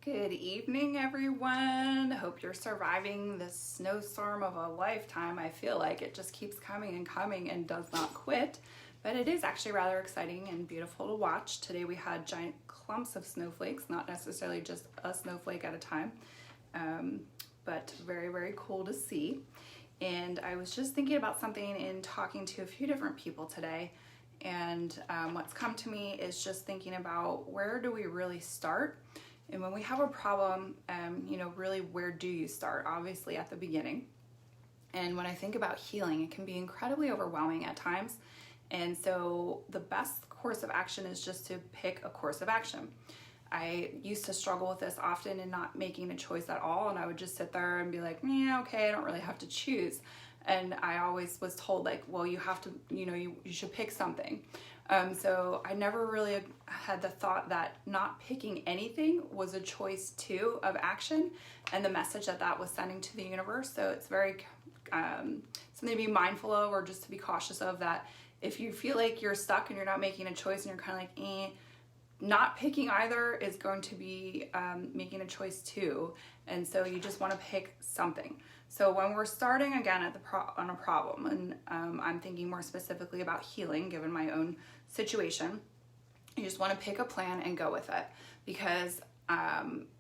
Good evening, everyone. Hope you're surviving this snowstorm of a lifetime. I feel like it just keeps coming and coming and does not quit, but it is actually rather exciting and beautiful to watch. Today we had giant clumps of snowflakes, not necessarily just a snowflake at a time, but very, very cool to see. And I was just thinking about something in talking to a few different people today, and what's come to me is just thinking about where do we really start? And when we have a problem, really where do you start? Obviously at the beginning. And when I think about healing, it can be incredibly overwhelming at times. And so the best course of action is just to pick a course of action. I used to struggle with this often and not making a choice at all. And I would just sit there and be like, yeah, okay, I don't really have to choose. And I always was told like, well, you have to, you should pick something. So I never really had the thought that not picking anything was a choice too of action and the message that that was sending to the universe. So it's very something to be mindful of, or just to be cautious of, that if you feel like you're stuck and you're not making a choice and you're kind of like, not picking either is going to be making a choice too. And so you just want to pick something. So when we're starting again at on a problem, and I'm thinking more specifically about healing given my own situation, you just want to pick a plan and go with it, because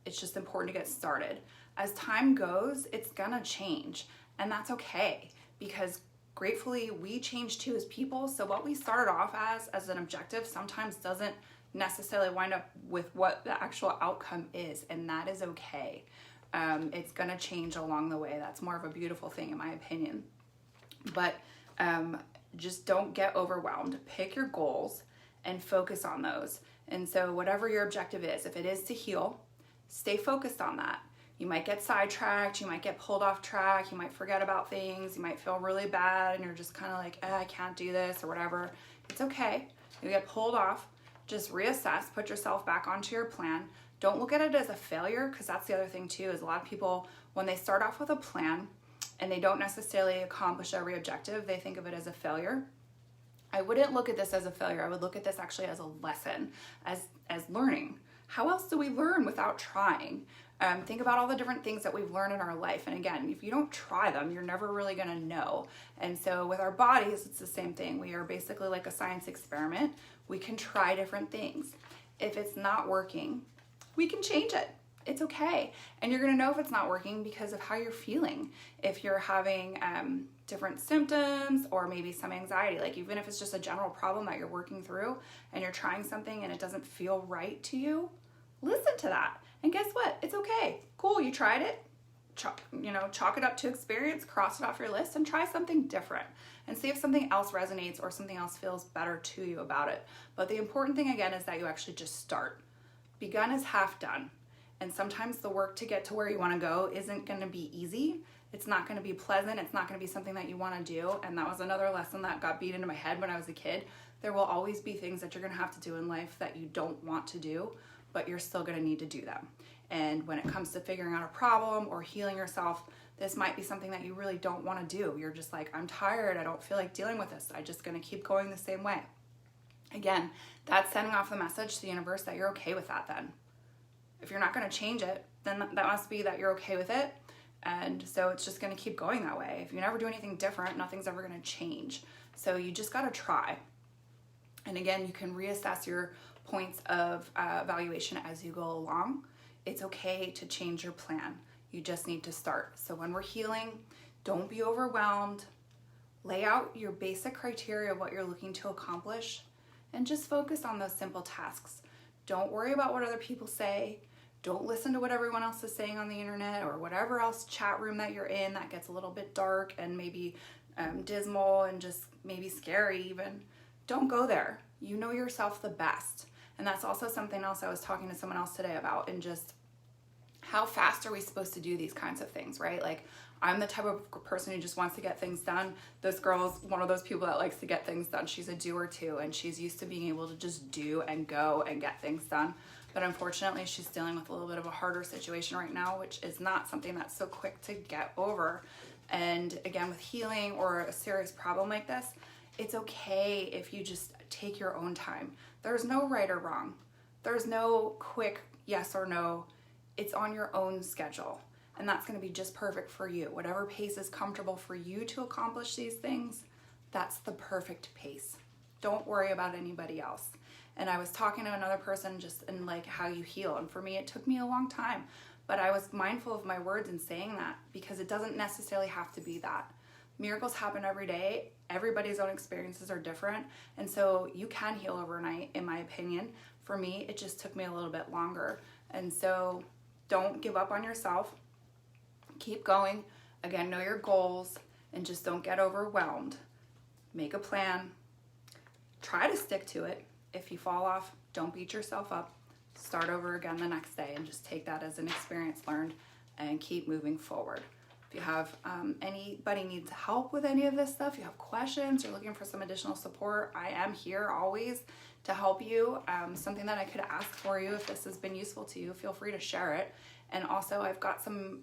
it's just important to get started. As time goes, it's gonna change, and that's okay, because gratefully we change too as people. So what we started off as an objective sometimes doesn't necessarily wind up with what the actual outcome is, and that is okay. It's gonna change along the way. That's more of a beautiful thing in my opinion. But just don't get overwhelmed. Pick your goals and focus on those. And so whatever your objective is, if it is to heal, stay focused on that. You might get sidetracked, you might get pulled off track, you might forget about things, you might feel really bad and you're just kind of like, I can't do this or whatever. It's okay. You get pulled off, just reassess, put yourself back onto your plan. Don't look at it as a failure, because that's the other thing too, is a lot of people, when they start off with a plan and they don't necessarily accomplish every objective, they think of it as a failure. I wouldn't look at this as a failure. I would look at this actually as a lesson, as learning. How else do we learn without trying? Think about all the different things that we've learned in our life. And again, if you don't try them, you're never really gonna know. And so with our bodies, it's the same thing. We are basically like a science experiment. We can try different things. If it's not working, we can change it. It's okay. And you're gonna know if it's not working because of how you're feeling. If you're having different symptoms or maybe some anxiety, like even if it's just a general problem that you're working through and you're trying something and it doesn't feel right to you, listen to that. And guess what? It's okay. Cool, you tried it. Chalk it up to experience, cross it off your list, and try something different and see if something else resonates or something else feels better to you about it. But the important thing again is that you actually just start. Begun is half done. And sometimes the work to get to where you want to go isn't going to be easy. It's not going to be pleasant. It's not going to be something that you want to do. And that was another lesson that got beat into my head when I was a kid. There will always be things that you're going to have to do in life that you don't want to do, but you're still going to need to do them. And when it comes to figuring out a problem or healing yourself, this might be something that you really don't want to do. You're just like, I'm tired. I don't feel like dealing with this. I'm just going to keep going the same way. Again, that's sending off the message to the universe that you're okay with that then. If you're not going to change it, then that must be that you're okay with it. And so it's just going to keep going that way. If you never do anything different, nothing's ever going to change. So you just got to try. And again, you can reassess your points of evaluation as you go along. It's okay to change your plan. You just need to start. So when we're healing, don't be overwhelmed. Lay out your basic criteria of what you're looking to accomplish and just focus on those simple tasks. Don't worry about what other people say. Don't listen to what everyone else is saying on the internet or whatever else chat room that you're in that gets a little bit dark and maybe dismal and just maybe scary even. Don't go there. You know yourself the best. And that's also something else I was talking to someone else today about, and just how fast are we supposed to do these kinds of things, right? Like, I'm the type of person who just wants to get things done. This girl's one of those people that likes to get things done. She's a doer too, and she's used to being able to just do and go and get things done. But unfortunately, she's dealing with a little bit of a harder situation right now, which is not something that's so quick to get over. And again, with healing or a serious problem like this, it's okay if you just take your own time. There's no right or wrong. There's no quick yes or no it's on your own schedule. And that's going to be just perfect for you. Whatever pace is comfortable for you to accomplish these things, that's the perfect pace. Don't worry about anybody else. And I was talking to another person just in like how you heal. And for me, it took me a long time, but I was mindful of my words in saying that, because it doesn't necessarily have to be that. Miracles happen every day. Everybody's own experiences are different. And so you can heal overnight, in my opinion. For me, it just took me a little bit longer. And so don't give up on yourself. Keep going. Again, know your goals and just don't get overwhelmed. Make a plan. Try to stick to it. If you fall off, don't beat yourself up. Start over again the next day and just take that as an experience learned and keep moving forward. If you have anybody needs help with any of this stuff, you have questions, you're looking for some additional support, I am here always to help you. Something that I could ask for you, if this has been useful to you, feel free to share it. And also I've got some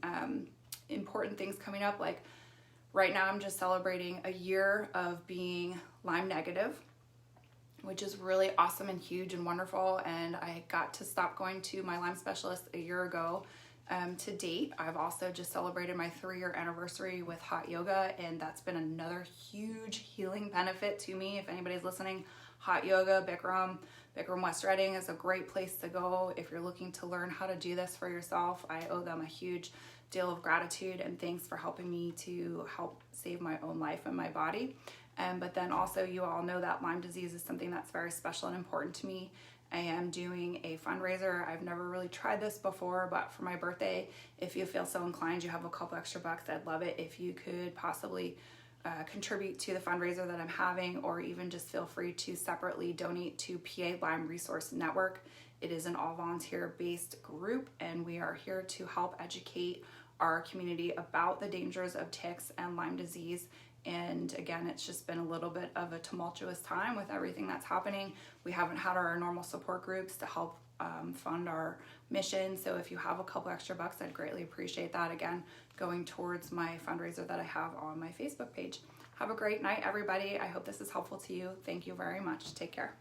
important things coming up. Like right now I'm just celebrating a year of being Lyme negative, which is really awesome and huge and wonderful. And I got to stop going to my Lyme specialist a year ago. To date, I've also just celebrated my 3-year anniversary with hot yoga, and that's been another huge healing benefit to me. If anybody's listening, hot yoga, Bikram West Reading is a great place to go if you're looking to learn how to do this for yourself. I owe them a huge deal of gratitude and thanks for helping me to help save my own life and my body. But then also, you all know that Lyme disease is something that's very special and important to me. I am doing a fundraiser. I've never really tried this before, but for my birthday, if you feel so inclined, you have a couple extra bucks, I'd love it if you could possibly contribute to the fundraiser that I'm having, or even just feel free to separately donate to PA Lyme Resource Network. It is an all volunteer based group, and we are here to help educate our community about the dangers of ticks and Lyme disease. And again, it's just been a little bit of a tumultuous time with everything that's happening. We haven't had our normal support groups to help fund our mission. So if you have a couple extra bucks, I'd greatly appreciate that. Again, going towards my fundraiser that I have on my Facebook page. Have a great night, everybody. I hope this is helpful to you. Thank you very much. Take care.